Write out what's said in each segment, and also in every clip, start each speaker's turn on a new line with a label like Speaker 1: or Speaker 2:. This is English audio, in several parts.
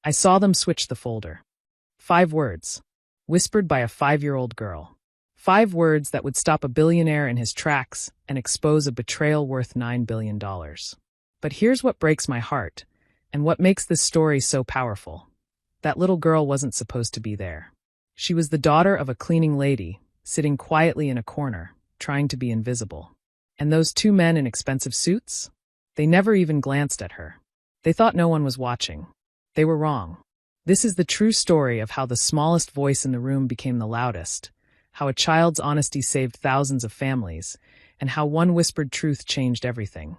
Speaker 1: I saw them switch the folder. 5 words. Whispered by a 5-year-old girl. 5 words that would stop a billionaire in his tracks and expose a betrayal worth $9 billion. But here's what breaks my heart, and what makes this story so powerful. That little girl wasn't supposed to be there. She was the daughter of a cleaning lady, sitting quietly in a corner, trying to be invisible. And those 2 men in expensive suits? They never even glanced at her. They thought no one was watching. They were wrong. This is the true story of how the smallest voice in the room became the loudest, how a child's honesty saved thousands of families, and how one whispered truth changed everything.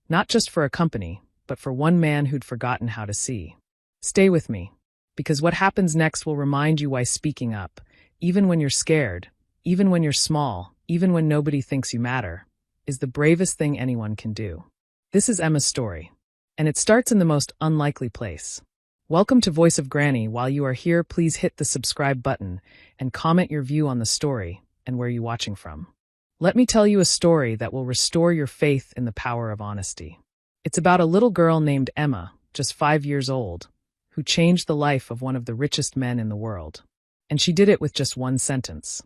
Speaker 1: Not just for a company, but for one man who'd forgotten how to see. Stay with me, because what happens next will remind you why speaking up, even when you're scared, even when you're small, even when nobody thinks you matter, is the bravest thing anyone can do. This is Emma's story, and it starts in the most unlikely place. Welcome to Voice of Granny. While you are here, please hit the subscribe button and comment your view on the story and where you're watching from. Let me tell you a story that will restore your faith in the power of honesty. It's about a little girl named Emma, just 5 years old, who changed the life of one of the richest men in the world. And she did it with just one sentence.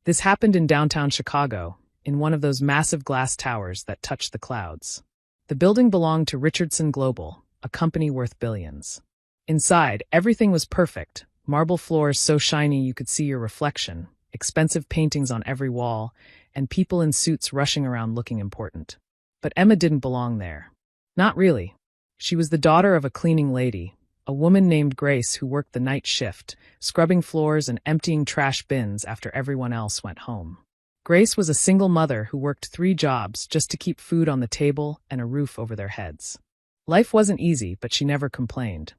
Speaker 1: This happened in downtown Chicago, in one of those massive glass towers that touch the clouds. The building belonged to Richardson Global, a company worth billions. Inside, everything was perfect. Marble floors so shiny you could see your reflection, expensive paintings on every wall, and people in suits rushing around looking important. But Emma didn't belong there. Not really. She was the daughter of a cleaning lady, a woman named Grace who worked the night shift, scrubbing floors and emptying trash bins after everyone else went home. Grace was a single mother who worked 3 jobs just to keep food on the table and a roof over their heads. Life wasn't easy, but she never complained.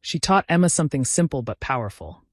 Speaker 1: She taught Emma something simple but powerful.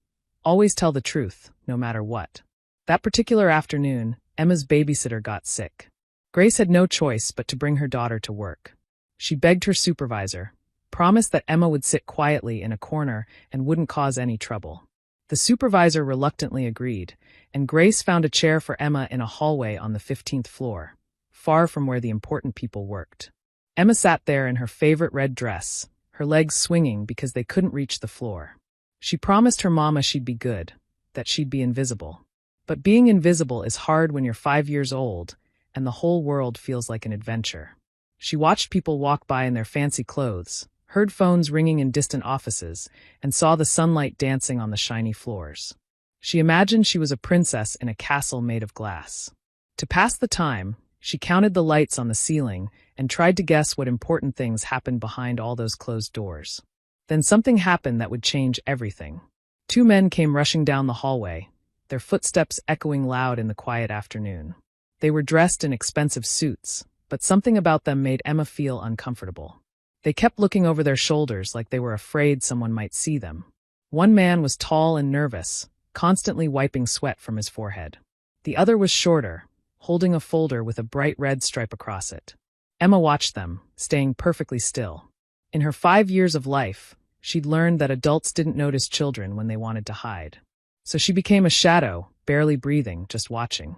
Speaker 1: Always tell the truth, no matter what. That particular afternoon, Emma's babysitter got sick. Grace had no choice but to bring her daughter to work. She begged her supervisor, promised that Emma would sit quietly in a corner and wouldn't cause any trouble. The supervisor reluctantly agreed, and Grace found a chair for Emma in a hallway on the 15th floor, far from where the important people worked. Emma sat there in her favorite red dress, her legs swinging because they couldn't reach the floor. She promised her mama she'd be good, that she'd be invisible. But being invisible is hard when you're 5 years old, and the whole world feels like an adventure. She watched people walk by in their fancy clothes, heard phones ringing in distant offices, and saw the sunlight dancing on the shiny floors. She imagined she was a princess in a castle made of glass. To pass the time, she counted the lights on the ceiling and tried to guess what important things happened behind all those closed doors. Then something happened that would change everything. 2 men came rushing down the hallway, their footsteps echoing loud in the quiet afternoon. They were dressed in expensive suits, but something about them made Emma feel uncomfortable. They kept looking over their shoulders like they were afraid someone might see them. One man was tall and nervous, constantly wiping sweat from his forehead. The other was shorter, holding a folder with a bright red stripe across it. Emma watched them, staying perfectly still. In her 5 years of life, she'd learned that adults didn't notice children when they wanted to hide. So she became a shadow, barely breathing, just watching.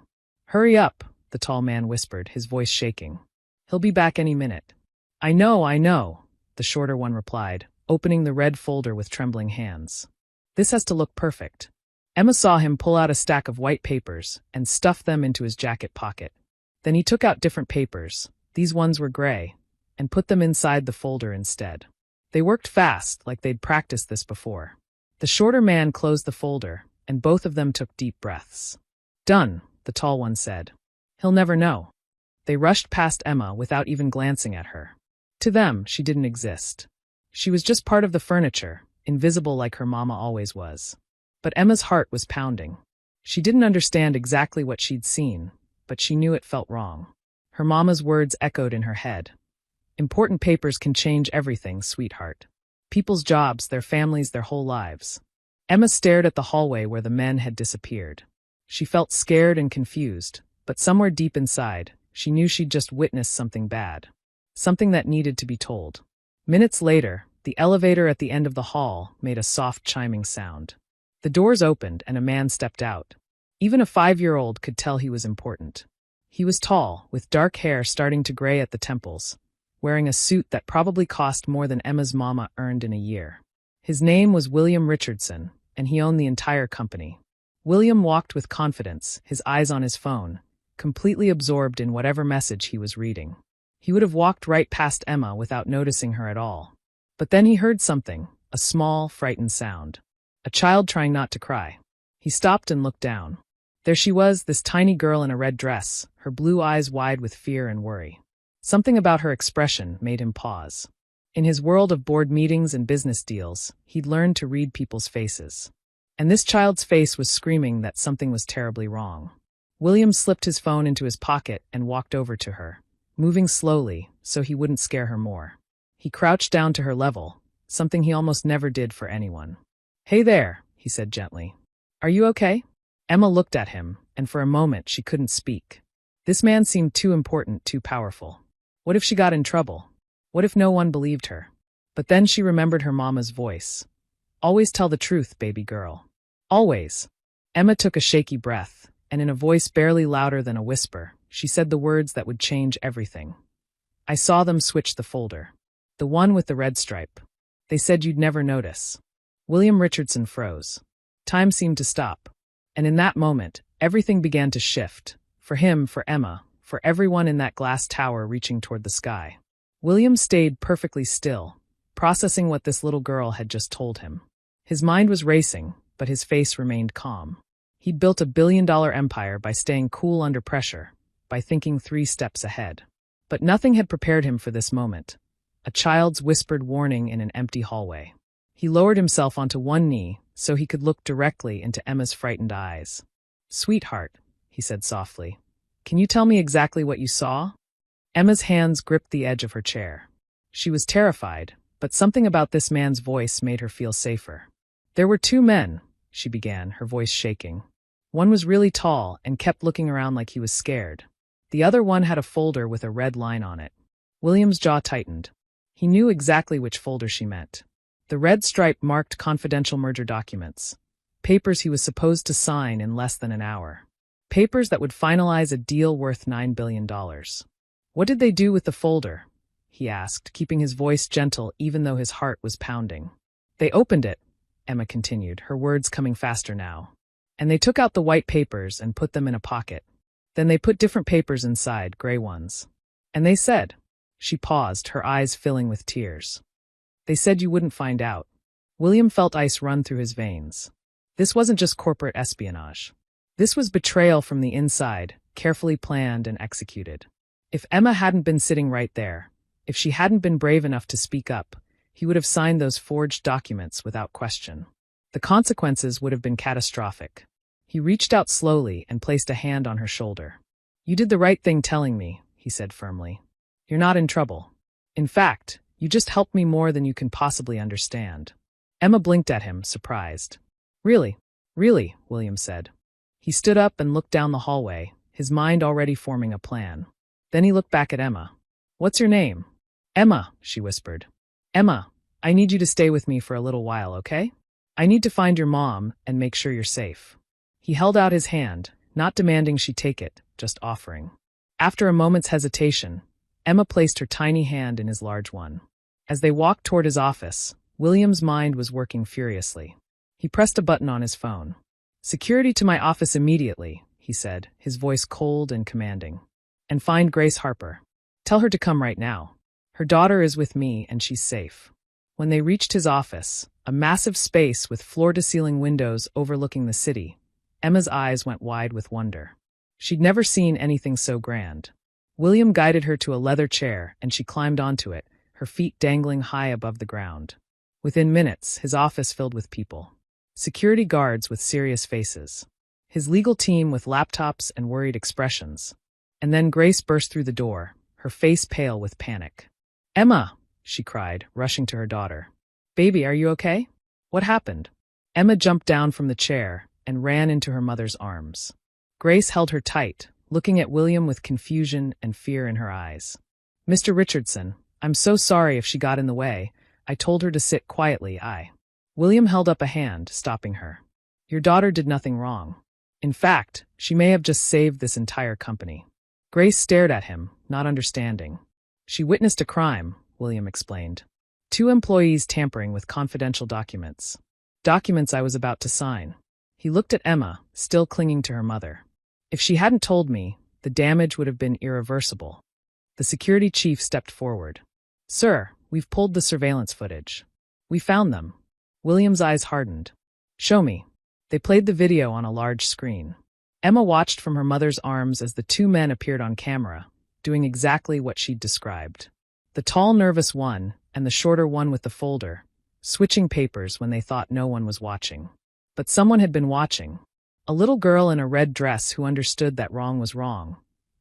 Speaker 1: "Hurry up," the tall man whispered, his voice shaking. "He'll be back any minute." I know," the shorter one replied, opening the red folder with trembling hands. "This has to look perfect." Emma saw him pull out a stack of white papers and stuff them into his jacket pocket. Then he took out different papers, these ones were gray, and put them inside the folder instead. They worked fast, like they'd practiced this before. The shorter man closed the folder, and both of them took deep breaths. "Done," the tall one said. "He'll never know." They rushed past Emma without even glancing at her. To them, she didn't exist. She was just part of the furniture, invisible like her mama always was. But Emma's heart was pounding. She didn't understand exactly what she'd seen, but she knew it felt wrong. Her mama's words echoed in her head. "Important papers can change everything, sweetheart. People's jobs, their families, their whole lives." Emma stared at the hallway where the men had disappeared. She felt scared and confused, but somewhere deep inside, she knew she'd just witnessed something bad. Something that needed to be told. Minutes later, the elevator at the end of the hall made a soft chiming sound. The doors opened and a man stepped out. Even a 5-year-old could tell he was important. He was tall, with dark hair starting to gray at the temples, wearing a suit that probably cost more than Emma's mama earned in a year. His name was William Richardson, and he owned the entire company. William walked with confidence, his eyes on his phone, completely absorbed in whatever message he was reading. He would have walked right past Emma without noticing her at all. But then he heard something, a small, frightened sound. A child trying not to cry. He stopped and looked down. There she was, this tiny girl in a red dress, her blue eyes wide with fear and worry. Something about her expression made him pause. In his world of board meetings and business deals, he'd learned to read people's faces. And this child's face was screaming that something was terribly wrong. William slipped his phone into his pocket and walked over to her, moving slowly so he wouldn't scare her more. He crouched down to her level, something he almost never did for anyone. "Hey there," he said gently. "Are you okay?" Emma looked at him, and for a moment she couldn't speak. This man seemed too important, too powerful. What if she got in trouble? What if no one believed her? But then she remembered her mama's voice. "Always tell the truth, baby girl. Always." Emma took a shaky breath, and in a voice barely louder than a whisper, she said the words that would change everything. "I saw them switch the folder. The one with the red stripe. They said you'd never notice." William Richardson froze. Time seemed to stop. And in that moment, everything began to shift. For him, for Emma, for everyone in that glass tower reaching toward the sky. William stayed perfectly still, processing what this little girl had just told him. His mind was racing, but his face remained calm. He'd built a billion-dollar empire by staying cool under pressure, by thinking 3 steps ahead. But nothing had prepared him for this moment. A child's whispered warning in an empty hallway. He lowered himself onto one knee so he could look directly into Emma's frightened eyes. "Sweetheart," he said softly, "can you tell me exactly what you saw?" Emma's hands gripped the edge of her chair. She was terrified, but something about this man's voice made her feel safer. "There were 2 men," she began, her voice shaking. "One was really tall and kept looking around like he was scared. The other one had a folder with a red line on it." William's jaw tightened. He knew exactly which folder she meant. The red stripe marked confidential merger documents. Papers he was supposed to sign in less than an hour. Papers that would finalize a deal worth $9 billion. "What did they do with the folder?" he asked, keeping his voice gentle even though his heart was pounding. "They opened it," Emma continued, her words coming faster now. "And they took out the white papers and put them in a pocket. Then they put different papers inside, gray ones. And they said," she paused, her eyes filling with tears. "They said you wouldn't find out." William felt ice run through his veins. This wasn't just corporate espionage. This was betrayal from the inside, carefully planned and executed. If Emma hadn't been sitting right there, if she hadn't been brave enough to speak up, he would have signed those forged documents without question. The consequences would have been catastrophic. He reached out slowly and placed a hand on her shoulder. "You did the right thing telling me," he said firmly. "You're not in trouble. In fact, you just helped me more than you can possibly understand." Emma blinked at him, surprised. "Really? Really?" William said. He stood up and looked down the hallway, his mind already forming a plan. Then he looked back at Emma. "What's your name?" "Emma," she whispered. "Emma, I need you to stay with me for a little while, okay? I need to find your mom and make sure you're safe." He held out his hand, not demanding she take it, just offering. After a moment's hesitation, Emma placed her tiny hand in his large one. As they walked toward his office, William's mind was working furiously. He pressed a button on his phone. "Security to my office immediately," he said, his voice cold and commanding. "And find Grace Harper. Tell her to come right now. Her daughter is with me and she's safe." When they reached his office, a massive space with floor-to-ceiling windows overlooking the city, Emma's eyes went wide with wonder. She'd never seen anything so grand. William guided her to a leather chair and she climbed onto it, her feet dangling high above the ground. Within minutes, his office filled with people. Security guards with serious faces. His legal team with laptops and worried expressions. And then Grace burst through the door, her face pale with panic. "Emma!" she cried, rushing to her daughter. "Baby, are you okay? What happened?" Emma jumped down from the chair and ran into her mother's arms. Grace held her tight, looking at William with confusion and fear in her eyes. "Mr. Richardson, I'm so sorry if she got in the way. I told her to sit quietly, William held up a hand, stopping her. "Your daughter did nothing wrong. In fact, she may have just saved this entire company." Grace stared at him, not understanding. "She witnessed a crime," William explained. 2 employees tampering with confidential documents. Documents I was about to sign. He looked at Emma, still clinging to her mother. If she hadn't told me, the damage would have been irreversible. The security chief stepped forward. Sir, we've pulled the surveillance footage. We found them. William's eyes hardened. Show me. They played the video on a large screen. Emma watched from her mother's arms as the 2 men appeared on camera, doing exactly what she'd described. The tall, nervous one, and the shorter one with the folder, switching papers when they thought no one was watching. But someone had been watching. A little girl in a red dress who understood that wrong was wrong,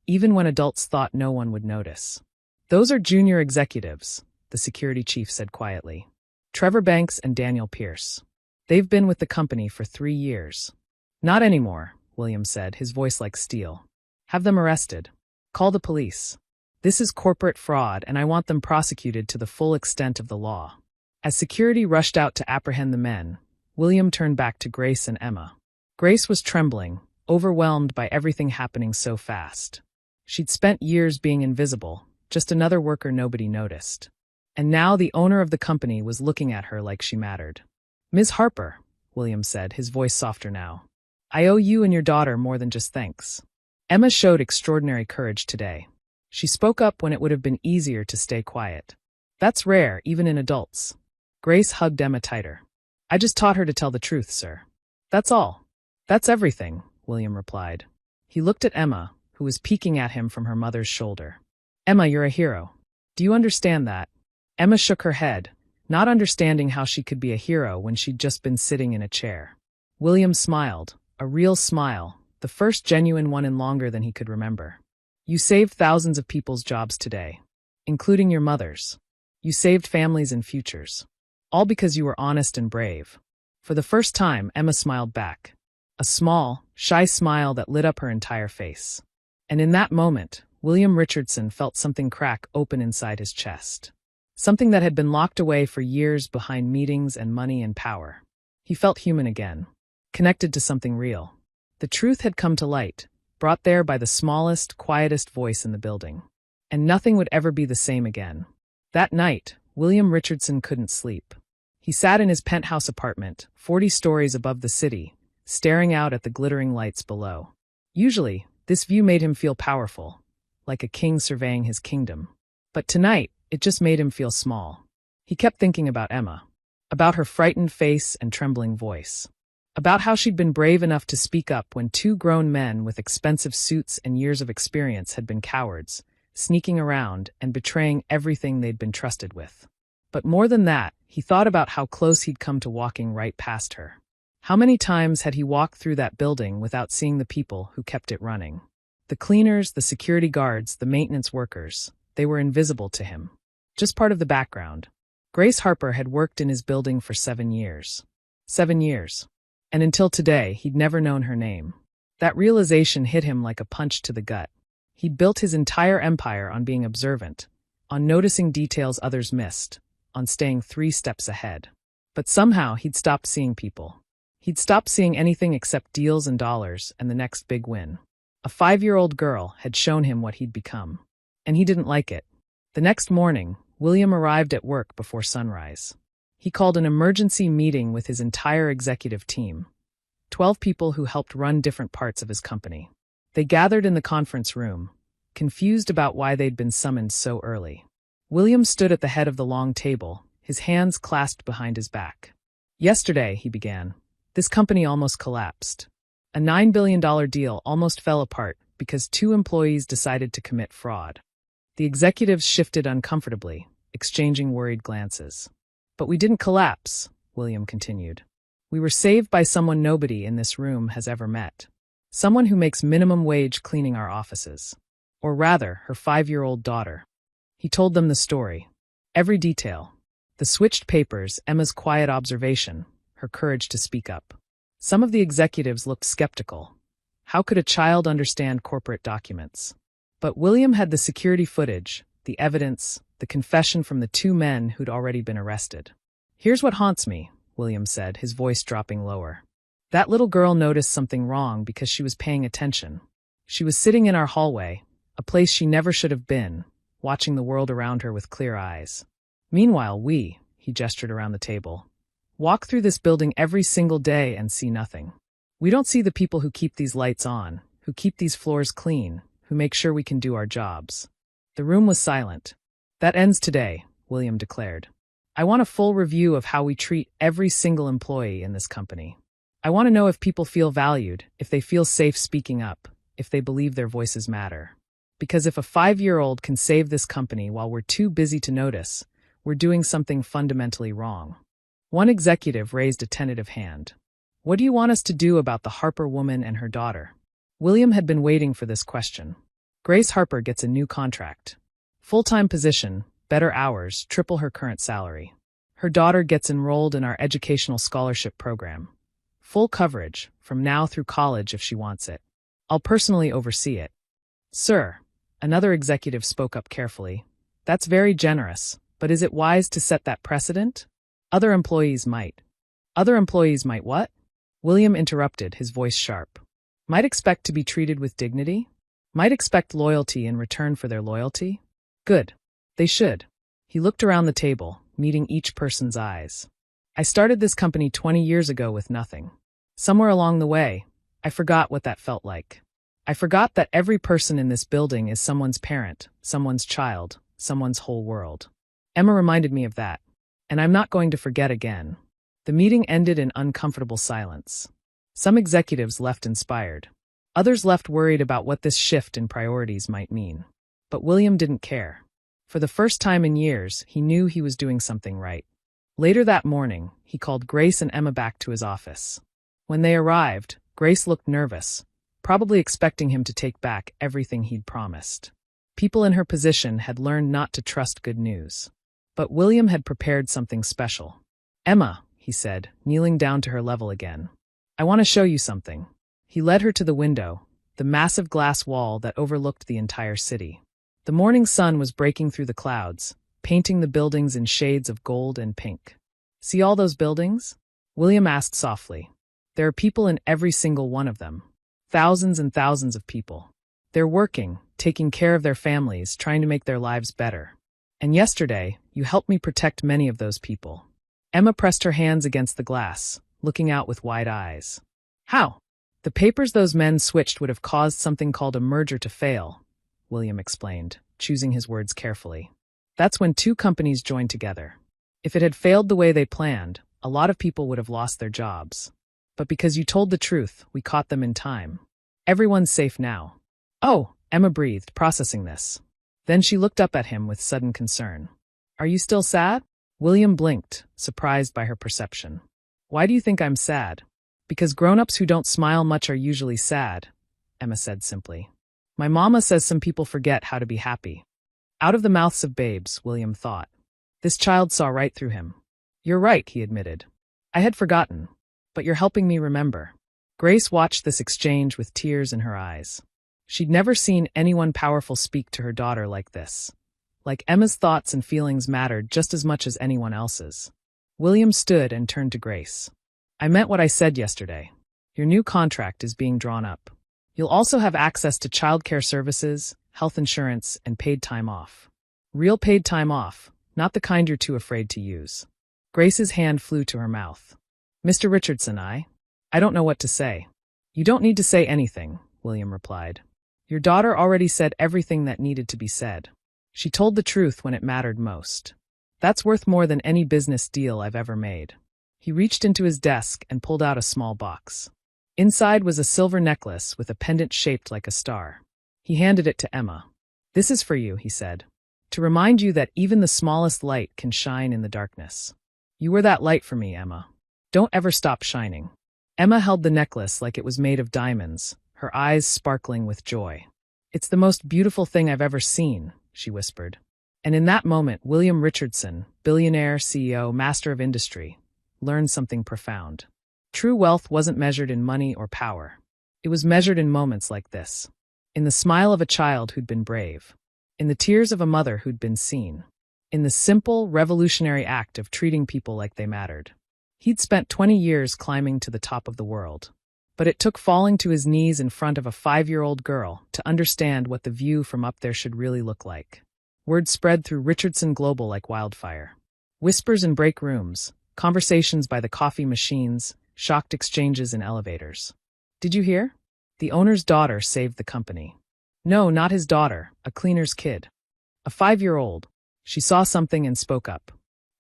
Speaker 1: even when adults thought no one would notice. Those are junior executives, the security chief said quietly. Trevor Banks and Daniel Pierce. They've been with the company for 3 years. Not anymore, William said, his voice like steel. Have them arrested. Call the police. This is corporate fraud, and I want them prosecuted to the full extent of the law. As security rushed out to apprehend the men, William turned back to Grace and Emma. Grace was trembling, overwhelmed by everything happening so fast. She'd spent years being invisible, just another worker nobody noticed. And now the owner of the company was looking at her like she mattered. Ms. Harper, William said, his voice softer now. I owe you and your daughter more than just thanks. Emma showed extraordinary courage today. She spoke up when it would have been easier to stay quiet. That's rare, even in adults. Grace hugged Emma tighter. I just taught her to tell the truth, sir. That's all. That's everything, William replied. He looked at Emma, who was peeking at him from her mother's shoulder. Emma, you're a hero. Do you understand that? Emma shook her head, not understanding how she could be a hero when she'd just been sitting in a chair. William smiled, a real smile, the first genuine one in longer than he could remember. You saved thousands of people's jobs today, including your mother's. You saved families and futures. All because you were honest and brave. For the first time, Emma smiled back. A small, shy smile that lit up her entire face. And in that moment, William Richardson felt something crack open inside his chest. Something that had been locked away for years behind meetings and money and power. He felt human again, connected to something real. The truth had come to light, brought there by the smallest, quietest voice in the building. And nothing would ever be the same again. That night, William Richardson couldn't sleep. He sat in his penthouse apartment, 40 stories above the city, staring out at the glittering lights below. Usually, this view made him feel powerful, like a king surveying his kingdom. But tonight, it just made him feel small. He kept thinking about Emma, about her frightened face and trembling voice, about how she'd been brave enough to speak up when 2 grown men with expensive suits and years of experience had been cowards, sneaking around and betraying everything they'd been trusted with. But more than that, he thought about how close he'd come to walking right past her. How many times had he walked through that building without seeing the people who kept it running? The cleaners, the security guards, the maintenance workers, they were invisible to him. Just part of the background. Grace Harper had worked in his building for 7 years. 7 years. And until today, he'd never known her name. That realization hit him like a punch to the gut. He'd built his entire empire on being observant, on noticing details others missed, on staying 3 steps ahead. But somehow he'd stopped seeing people. He'd stopped seeing anything except deals and dollars and the next big win. A 5-year-old girl had shown him what he'd become. And he didn't like it. The next morning, William arrived at work before sunrise. He called an emergency meeting with his entire executive team, 12 people who helped run different parts of his company. They gathered in the conference room, confused about why they'd been summoned so early. William stood at the head of the long table, his hands clasped behind his back. Yesterday, he began, this company almost collapsed. A $9 billion deal almost fell apart because 2 employees decided to commit fraud. The executives shifted uncomfortably, exchanging worried glances. But we didn't collapse, William continued. We were saved by someone nobody in this room has ever met. Someone who makes minimum wage cleaning our offices. Or rather, her 5-year-old daughter. He told them the story. Every detail. The switched papers, Emma's quiet observation, her courage to speak up. Some of the executives looked skeptical. How could a child understand corporate documents? But William had the security footage, the evidence, the confession from the 2 men who'd already been arrested. Here's what haunts me, William said, his voice dropping lower. That little girl noticed something wrong because she was paying attention. She was sitting in our hallway, a place she never should have been, watching the world around her with clear eyes. Meanwhile, we, he gestured around the table. Walk through this building every single day and see nothing. We don't see the people who keep these lights on, who keep these floors clean, who make sure we can do our jobs. The room was silent. That ends today, William declared. I want a full review of how we treat every single employee in this company. I want to know if people feel valued, if they feel safe speaking up, if they believe their voices matter. Because if a 5-year-old can save this company while we're too busy to notice, we're doing something fundamentally wrong. One executive raised a tentative hand. What do you want us to do about the Harper woman and her daughter? William had been waiting for this question. Grace Harper gets a new contract. Full-time position, better hours, triple her current salary. Her daughter gets enrolled in our educational scholarship program. Full coverage, from now through college if she wants it. I'll personally oversee it. Sir, another executive spoke up carefully. That's very generous, but is it wise to set that precedent? Other employees might. Other employees might what? William interrupted, his voice sharp. Might expect to be treated with dignity? Might expect loyalty in return for their loyalty? Good. They should. He looked around the table, meeting each person's eyes. I started this company 20 years ago with nothing. Somewhere along the way, I forgot what that felt like. I forgot that every person in this building is someone's parent, someone's child, someone's whole world. Emma reminded me of that, and I'm not going to forget again. The meeting ended in uncomfortable silence. Some executives left inspired. Others left worried about what this shift in priorities might mean. But William didn't care. For the first time in years, he knew he was doing something right. Later that morning, he called Grace and Emma back to his office. When they arrived, Grace looked nervous, probably expecting him to take back everything he'd promised. People in her position had learned not to trust good news. But William had prepared something special. Emma, he said, kneeling down to her level again. I want to show you something. He led her to the window, the massive glass wall that overlooked the entire city. The morning sun was breaking through the clouds, painting the buildings in shades of gold and pink. See all those buildings? William asked softly. There are people in every single one of them. Thousands and thousands of people. They're working, taking care of their families, trying to make their lives better. And yesterday, you helped me protect many of those people. Emma pressed her hands against the glass, looking out with wide eyes. How? The papers those men switched would have caused something called a merger to fail, William explained, choosing his words carefully. That's when two companies joined together. If it had failed the way they planned, a lot of people would have lost their jobs. But because you told the truth, we caught them in time. Everyone's safe now. Oh, Emma breathed, processing this. Then she looked up at him with sudden concern. Are you still sad? William blinked, surprised by her perception. Why do you think I'm sad? Because grown-ups who don't smile much are usually sad, Emma said simply. My mama says some people forget how to be happy. Out of the mouths of babes, William thought. This child saw right through him. You're right, he admitted. I had forgotten, but you're helping me remember. Grace watched this exchange with tears in her eyes. She'd never seen anyone powerful speak to her daughter like this. Like Emma's thoughts and feelings mattered just as much as anyone else's. William stood and turned to Grace. I meant what I said yesterday. Your new contract is being drawn up. You'll also have access to childcare services, health insurance, and paid time off. Real paid time off, not the kind you're too afraid to use. Grace's hand flew to her mouth. Mr. Richardson, I don't know what to say. You don't need to say anything, William replied. Your daughter already said everything that needed to be said. She told the truth when it mattered most. That's worth more than any business deal I've ever made. He reached into his desk and pulled out a small box. Inside was a silver necklace with a pendant shaped like a star. He handed it to Emma. This is for you, he said, to remind you that even the smallest light can shine in the darkness. You were that light for me, Emma. Don't ever stop shining. Emma held the necklace like it was made of diamonds, her eyes sparkling with joy. It's the most beautiful thing I've ever seen, she whispered. And in that moment, William Richardson, billionaire, CEO, master of industry, learned something profound. True wealth wasn't measured in money or power. It was measured in moments like this. In the smile of a child who'd been brave. In the tears of a mother who'd been seen. In the simple, revolutionary act of treating people like they mattered. He'd spent 20 years climbing to the top of the world. But it took falling to his knees in front of a 5-year-old girl to understand what the view from up there should really look like. Word spread through Richardson Global like wildfire. Whispers in break rooms, conversations by the coffee machines, shocked exchanges in elevators. Did you hear? The owner's daughter saved the company. No, not his daughter, a cleaner's kid. A 5-year-old. She saw something and spoke up.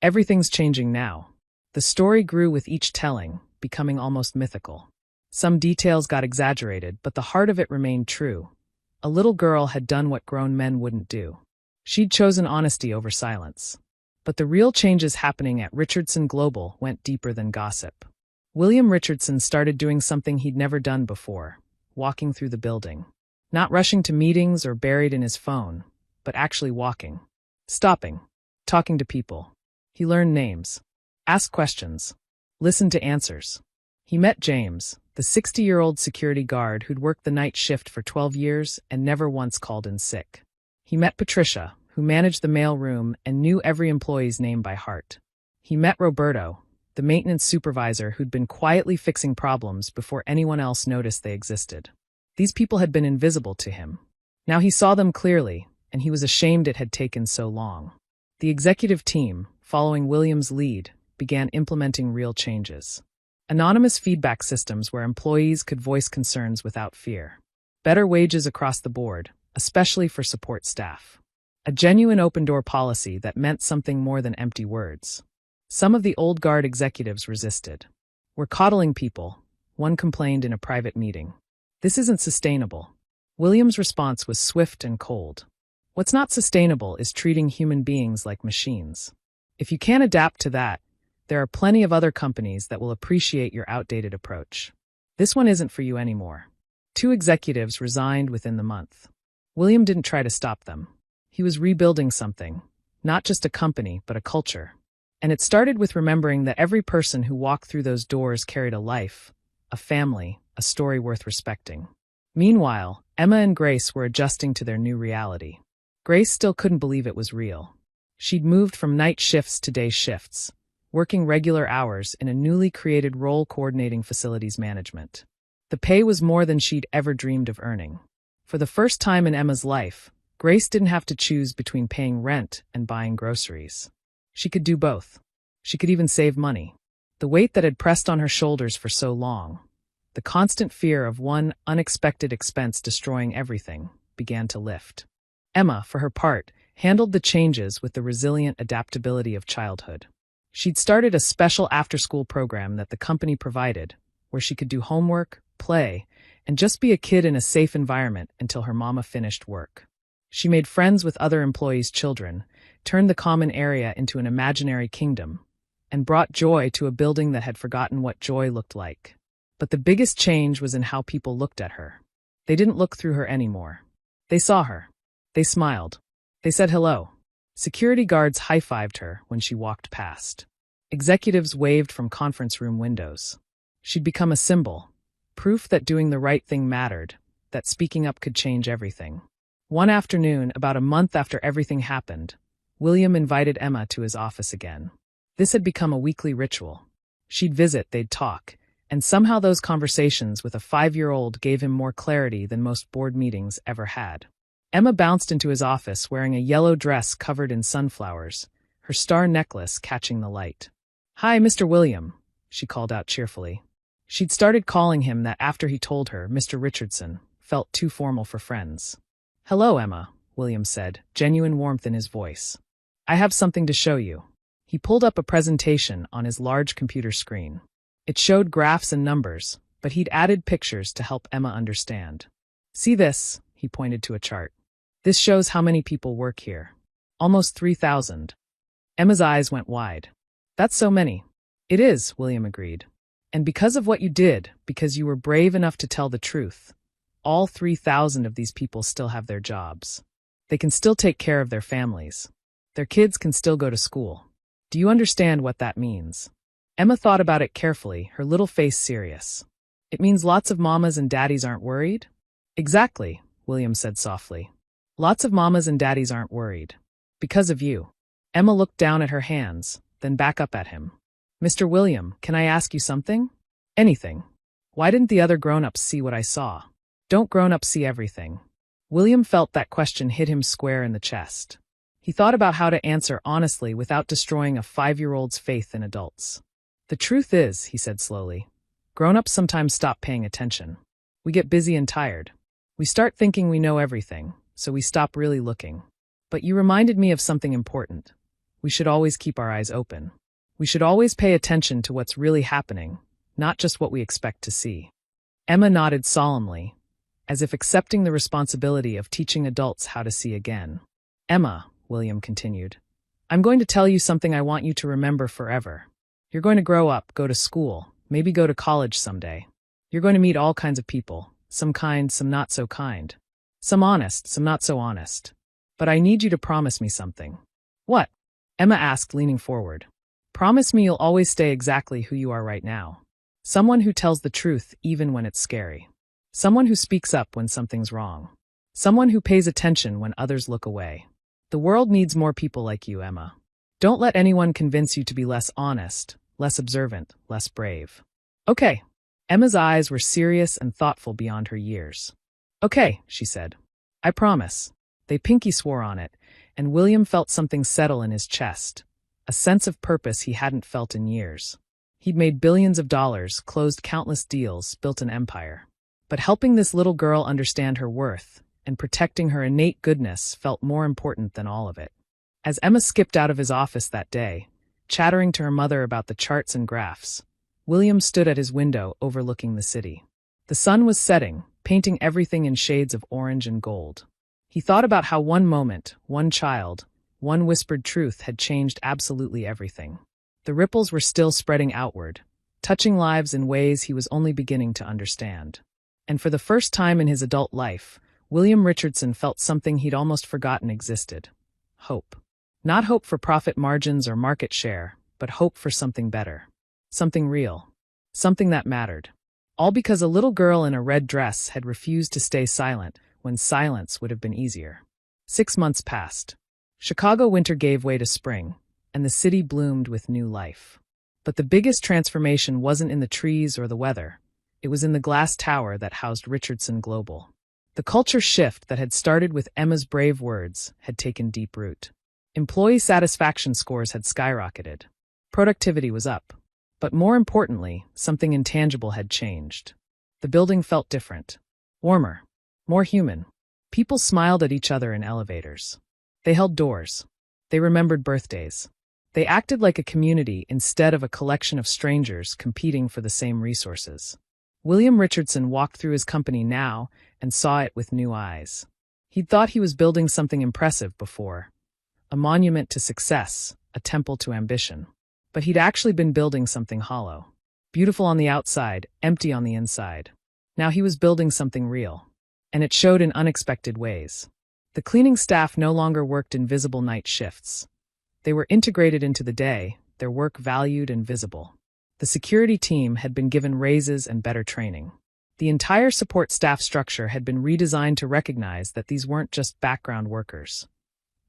Speaker 1: Everything's changing now. The story grew with each telling, becoming almost mythical. Some details got exaggerated, but the heart of it remained true. A little girl had done what grown men wouldn't do. She'd chosen honesty over silence. But the real changes happening at Richardson Global went deeper than gossip. William Richardson started doing something he'd never done before, walking through the building. Not rushing to meetings or buried in his phone, but actually walking. Stopping. Talking to people. He learned names. Asked questions. Listened to answers. He met James, the 60-year-old security guard who'd worked the night shift for 12 years and never once called in sick. He met Patricia, who managed the mail room and knew every employee's name by heart. He met Roberto, the maintenance supervisor who'd been quietly fixing problems before anyone else noticed they existed. These people had been invisible to him. Now he saw them clearly, and he was ashamed it had taken so long. The executive team, following William's lead, began implementing real changes. Anonymous feedback systems where employees could voice concerns without fear. Better wages across the board, especially for support staff. A genuine open-door policy that meant something more than empty words. Some of the old guard executives resisted. "We're coddling people," one complained in a private meeting. "This isn't sustainable." William's response was swift and cold. What's not sustainable is treating human beings like machines. If you can't adapt to that, there are plenty of other companies that will appreciate your outdated approach. This one isn't for you anymore. 2 executives resigned within the month. William didn't try to stop them. He was rebuilding something, not just a company, but a culture. And it started with remembering that every person who walked through those doors carried a life, a family, a story worth respecting. Meanwhile, Emma and Grace were adjusting to their new reality. Grace still couldn't believe it was real. She'd moved from night shifts to day shifts, working regular hours in a newly created role coordinating facilities management. The pay was more than she'd ever dreamed of earning. For the first time in Emma's life, Grace didn't have to choose between paying rent and buying groceries. She could do both. She could even save money. The weight that had pressed on her shoulders for so long, the constant fear of one unexpected expense destroying everything, began to lift. Emma, for her part, handled the changes with the resilient adaptability of childhood. She'd started a special after-school program that the company provided, where she could do homework, play, and just be a kid in a safe environment until her mama finished work. She made friends with other employees' children, turned the common area into an imaginary kingdom, and brought joy to a building that had forgotten what joy looked like. But the biggest change was in how people looked at her. They didn't look through her anymore. They saw her. They smiled. They said hello. Security guards high-fived her when she walked past. Executives waved from conference room windows. She'd become a symbol, proof that doing the right thing mattered, that speaking up could change everything. One afternoon, about a month after everything happened, William invited Emma to his office again. This had become a weekly ritual. She'd visit, they'd talk, and somehow those conversations with a 5-year-old gave him more clarity than most board meetings ever had. Emma bounced into his office wearing a yellow dress covered in sunflowers, her star necklace catching the light. "Hi, Mr. William," she called out cheerfully. She'd started calling him that after he told her, Mr. Richardson, felt too formal for friends. "Hello, Emma," William said, genuine warmth in his voice. "I have something to show you." He pulled up a presentation on his large computer screen. It showed graphs and numbers, but he'd added pictures to help Emma understand. "See this," he pointed to a chart. "This shows how many people work here. Almost 3,000. Emma's eyes went wide. "That's so many." "It is," William agreed. "And because of what you did, because you were brave enough to tell the truth, all 3,000 of these people still have their jobs. They can still take care of their families. Their kids can still go to school. Do you understand what that means?" Emma thought about it carefully, her little face serious. "It means lots of mamas and daddies aren't worried?" "Exactly," William said softly. "Lots of mamas and daddies aren't worried. Because of you." Emma looked down at her hands, then back up at him. "Mr. William, can I ask you something?" "Anything." "Why didn't the other grown-ups see what I saw?" "Don't grown-ups see everything?" William felt that question hit him square in the chest. He thought about how to answer honestly without destroying a 5-year-old's faith in adults. The truth is, he said slowly, grown-ups sometimes stop paying attention. We get busy and tired. We start thinking we know everything, so we stop really looking. But you reminded me of something important. We should always keep our eyes open. We should always pay attention to what's really happening, not just what we expect to see. Emma nodded solemnly, as if accepting the responsibility of teaching adults how to see again. Emma, William continued, I'm going to tell you something I want you to remember forever. You're going to grow up, go to school, maybe go to college someday. You're going to meet all kinds of people, some kind, some not so kind. Some honest, some not so honest. But I need you to promise me something. What? Emma asked, leaning forward. Promise me you'll always stay exactly who you are right now. Someone who tells the truth even when it's scary. Someone who speaks up when something's wrong. Someone who pays attention when others look away. The world needs more people like you, Emma. Don't let anyone convince you to be less honest, less observant, less brave. Okay. Emma's eyes were serious and thoughtful beyond her years. Okay, she said. I promise. They pinky swore on it, and William felt something settle in his chest, a sense of purpose he hadn't felt in years. He'd made billions of dollars, closed countless deals, built an empire. But helping this little girl understand her worth and protecting her innate goodness felt more important than all of it. As Emma skipped out of his office that day, chattering to her mother about the charts and graphs, William stood at his window overlooking the city. The sun was setting, painting everything in shades of orange and gold. He thought about how one moment, one child, one whispered truth had changed absolutely everything. The ripples were still spreading outward, touching lives in ways he was only beginning to understand. And for the first time in his adult life, William Richardson felt something he'd almost forgotten existed. Hope. Not hope for profit margins or market share, but hope for something better. Something real. Something that mattered. All because a little girl in a red dress had refused to stay silent when silence would have been easier. 6 months passed. Chicago winter gave way to spring, and the city bloomed with new life. But the biggest transformation wasn't in the trees or the weather. It was in the glass tower that housed Richardson Global. The culture shift that had started with Emma's brave words had taken deep root. Employee satisfaction scores had skyrocketed. Productivity was up. But more importantly, something intangible had changed. The building felt different. Warmer. More human. People smiled at each other in elevators. They held doors. They remembered birthdays. They acted like a community instead of a collection of strangers competing for the same resources. William Richardson walked through his company now and saw it with new eyes. He'd thought he was building something impressive before. A monument to success, a temple to ambition. But he'd actually been building something hollow. Beautiful on the outside, empty on the inside. Now he was building something real. And it showed in unexpected ways. The cleaning staff no longer worked invisible night shifts. They were integrated into the day, their work valued and visible. The security team had been given raises and better training. The entire support staff structure had been redesigned to recognize that these weren't just background workers.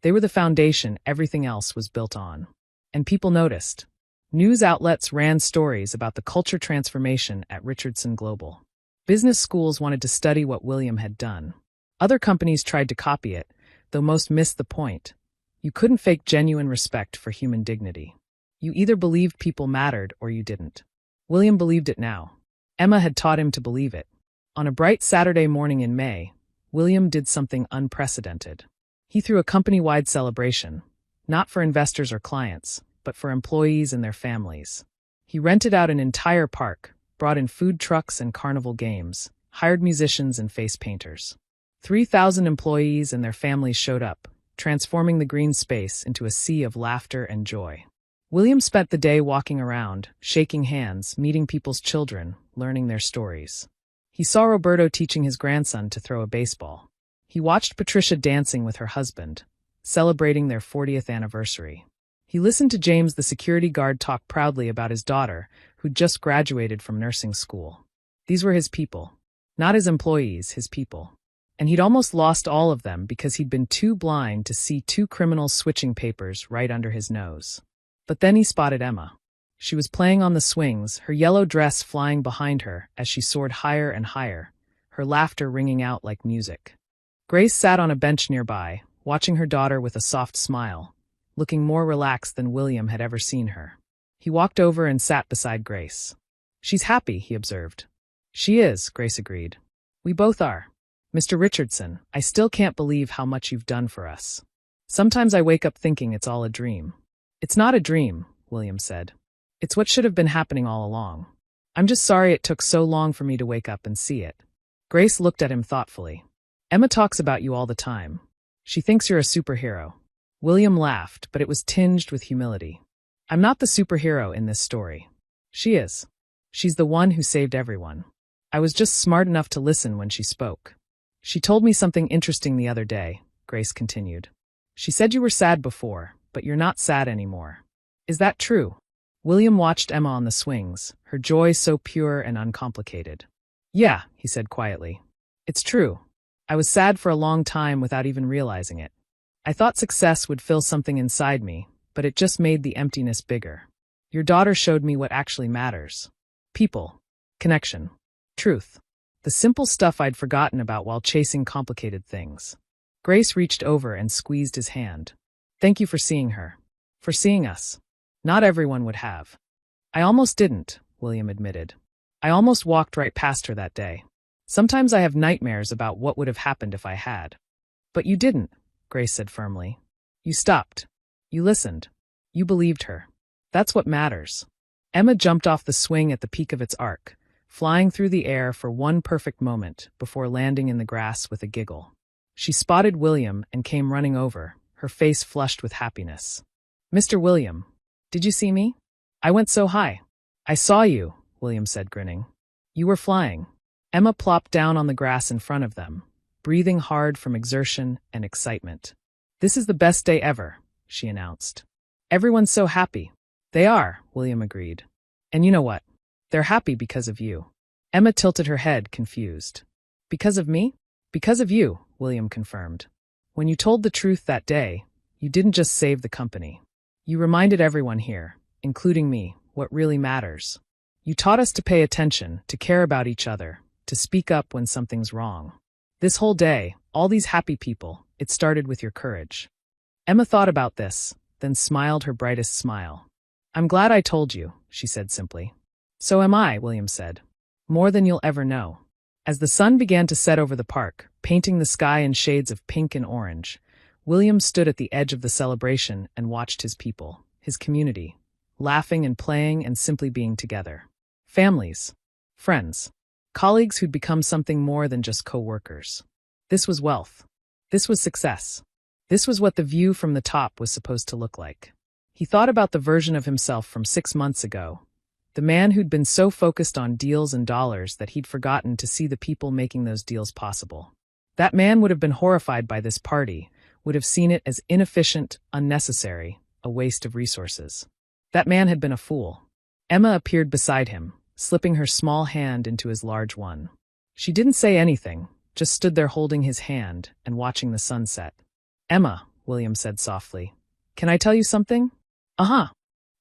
Speaker 1: They were the foundation everything else was built on. And people noticed. News outlets ran stories about the culture transformation at Richardson Global. Business schools wanted to study what William had done. Other companies tried to copy it, though most missed the point. You couldn't fake genuine respect for human dignity. You either believed people mattered or you didn't. William believed it now. Emma had taught him to believe it. On a bright Saturday morning in May, William did something unprecedented. He threw a company-wide celebration, not for investors or clients, but for employees and their families. He rented out an entire park, brought in food trucks and carnival games, hired musicians and face painters. 3,000 employees and their families showed up, transforming the green space into a sea of laughter and joy. William spent the day walking around, shaking hands, meeting people's children, learning their stories. He saw Roberto teaching his grandson to throw a baseball. He watched Patricia dancing with her husband, celebrating their 40th anniversary. He listened to James, the security guard, talk proudly about his daughter, who'd just graduated from nursing school. These were his people. Not his employees, his people. And he'd almost lost all of them because he'd been too blind to see 2 criminals switching papers right under his nose. But then he spotted Emma. She was playing on the swings, her yellow dress flying behind her as she soared higher and higher, her laughter ringing out like music. Grace sat on a bench nearby, watching her daughter with a soft smile, looking more relaxed than William had ever seen her. He walked over and sat beside Grace. "She's happy," he observed. "She is," Grace agreed. "We both are. Mr. Richardson, I still can't believe how much you've done for us. Sometimes I wake up thinking it's all a dream." "It's not a dream," William said. "It's what should have been happening all along. I'm just sorry it took so long for me to wake up and see it." Grace looked at him thoughtfully. "Emma talks about you all the time. She thinks you're a superhero." William laughed, but it was tinged with humility. "I'm not the superhero in this story. She is. She's the one who saved everyone. I was just smart enough to listen when she spoke. She told me something interesting the other day," Grace continued. "She said you were sad before, but you're not sad anymore. Is that true?" William watched Emma on the swings, her joy so pure and uncomplicated. "Yeah," he said quietly. "It's true. I was sad for a long time without even realizing it. I thought success would fill something inside me, but it just made the emptiness bigger. Your daughter showed me what actually matters. People. Connection. Truth. The simple stuff I'd forgotten about while chasing complicated things." Grace reached over and squeezed his hand. "Thank you for seeing her. For seeing us. Not everyone would have." "I almost didn't," William admitted. "I almost walked right past her that day. Sometimes I have nightmares about what would have happened if I had." "But you didn't," Grace said firmly. "You stopped. You listened. You believed her. That's what matters." Emma jumped off the swing at the peak of its arc, flying through the air for one perfect moment before landing in the grass with a giggle. She spotted William and came running over, her face flushed with happiness. "Mr. William, did you see me? I went so high." "I saw you," William said, grinning. "You were flying." Emma plopped down on the grass in front of them, breathing hard from exertion and excitement. "This is the best day ever," she announced. "Everyone's so happy." "They are," William agreed. "And you know what? They're happy because of you." Emma tilted her head, confused. "Because of me?" "Because of you," William confirmed. "When you told the truth that day, you didn't just save the company. You reminded everyone here, including me, what really matters. You taught us to pay attention, to care about each other, to speak up when something's wrong. This whole day, all these happy people, it started with your courage." Emma thought about this, then smiled her brightest smile. "I'm glad I told you," she said simply. "So am I," William said. "More than you'll ever know." As the sun began to set over the park, painting the sky in shades of pink and orange, William stood at the edge of the celebration and watched his people, his community, laughing and playing and simply being together. Families, friends, colleagues who'd become something more than just co-workers. This was wealth. This was success. This was what the view from the top was supposed to look like. He thought about the version of himself from 6 months ago, the man who'd been so focused on deals and dollars that he'd forgotten to see the people making those deals possible. That man would have been horrified by this party, would have seen it as inefficient, unnecessary, a waste of resources. That man had been a fool. Emma appeared beside him, slipping her small hand into his large one. She didn't say anything, just stood there holding his hand and watching the sunset. "Emma," William said softly, "can I tell you something?" "Uh-huh.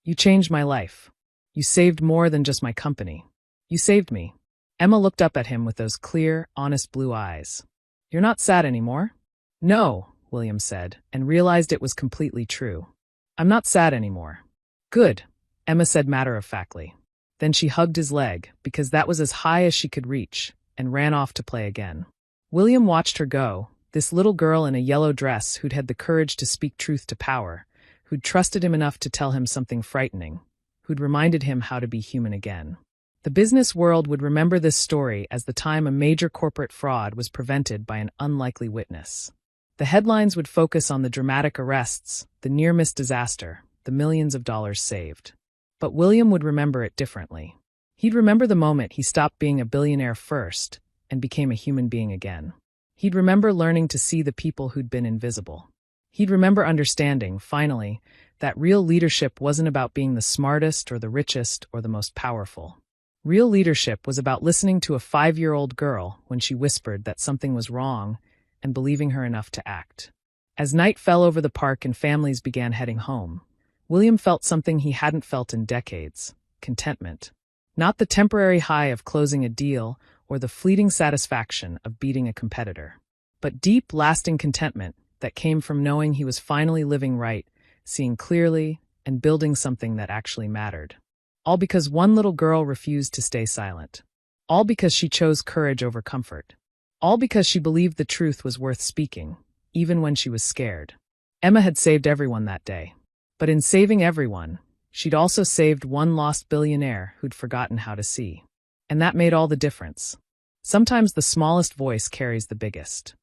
Speaker 1: You changed my life. You saved more than just my company. You saved me." Emma looked up at him with those clear, honest blue eyes. "You're not sad anymore?" "No," William said, and realized it was completely true. "I'm not sad anymore." "Good," Emma said matter-of-factly. Then she hugged his leg, because that was as high as she could reach, and ran off to play again. William watched her go, this little girl in a yellow dress who'd had the courage to speak truth to power, who'd trusted him enough to tell him something frightening, who'd reminded him how to be human again. The business world would remember this story as the time a major corporate fraud was prevented by an unlikely witness. The headlines would focus on the dramatic arrests, the near-miss disaster, the millions of dollars saved. But William would remember it differently. He'd remember the moment he stopped being a billionaire first and became a human being again. He'd remember learning to see the people who'd been invisible. He'd remember understanding, finally, that real leadership wasn't about being the smartest or the richest or the most powerful. Real leadership was about listening to a 5-year-old girl when she whispered that something was wrong and believing her enough to act. As night fell over the park and families began heading home, William felt something he hadn't felt in decades: contentment. Not the temporary high of closing a deal or the fleeting satisfaction of beating a competitor, but deep, lasting contentment that came from knowing he was finally living right, seeing clearly, and building something that actually mattered. All because one little girl refused to stay silent. All because she chose courage over comfort. All because she believed the truth was worth speaking, even when she was scared. Emma had saved everyone that day. But in saving everyone, she'd also saved one lost billionaire who'd forgotten how to see. And that made all the difference. Sometimes the smallest voice carries the biggest.